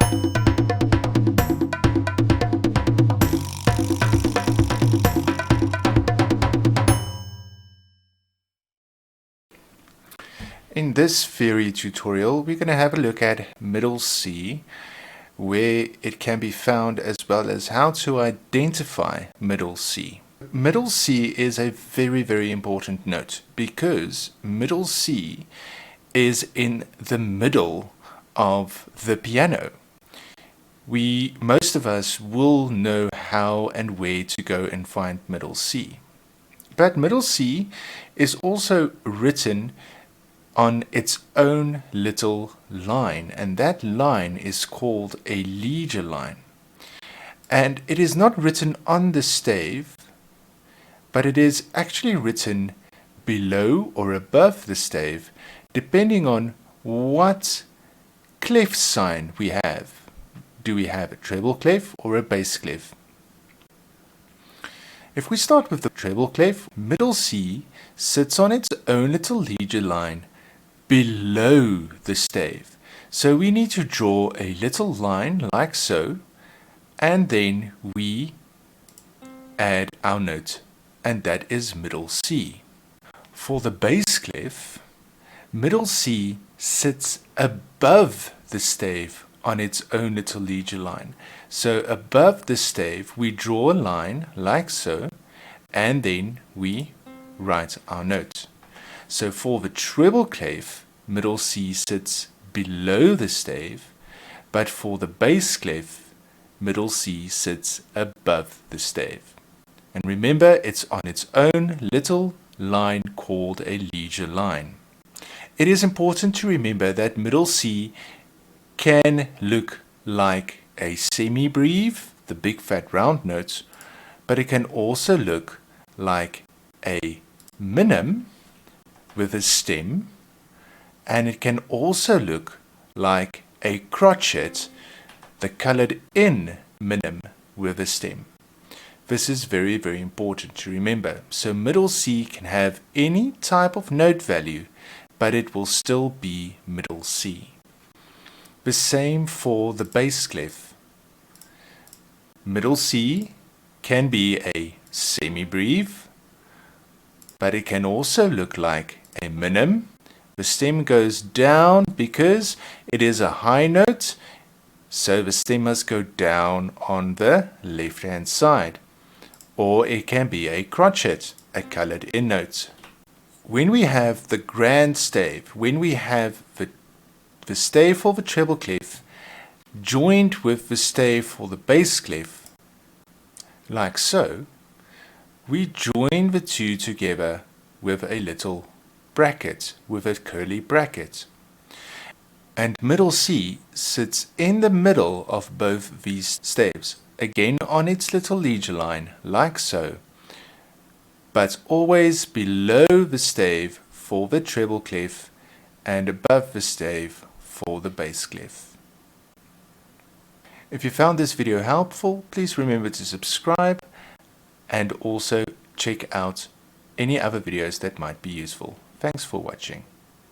In this theory tutorial, we're going to have a look at middle C, where it can be found, as well as how to identify middle C. Middle C is a very, very important note because middle C is in the middle of the piano. Most of us will know how and where to go and find middle C. But middle C is also written on its own little line, and that line is called a ligature line. And it is not written on the stave, but it is actually written below or above the stave, depending on what clef sign we have. Do we have a treble clef or a bass clef? If we start with the treble clef, middle C sits on its own little ligature line below the stave. So we need to draw a little line like so, and then we add our note, and that is middle C. For the bass clef, middle C sits above the stave on its own little ligature line. So above the stave we draw a line like so, and then we write our note. So for the treble clef, middle C sits below the stave, but for the bass clef, middle C sits above the stave. And remember, it's on its own little line called a ligature line. It is important to remember that middle C can look like a semibreve, the big fat round notes, but it can also look like a minim with a stem, and it can also look like a crotchet, the colored in minim with a stem. This is very, very important to remember. So middle C can have any type of note value, but it will still be middle C. The same for the bass clef. Middle C can be a semibreve, but it can also look like a minim. The stem goes down because it is a high note, so the stem must go down on the left hand side. Or it can be a crotchet, a colored in note. When we have the grand stave, when we have the stave for the treble clef joined with the stave for the bass clef, like so, we join the two together with a little bracket, with a curly bracket. And middle C sits in the middle of both these staves, again on its little ligature line, like so, but always below the stave for the treble clef and above the stave for the bass clef. If you found this video helpful, please remember to subscribe and also check out any other videos that might be useful. Thanks for watching.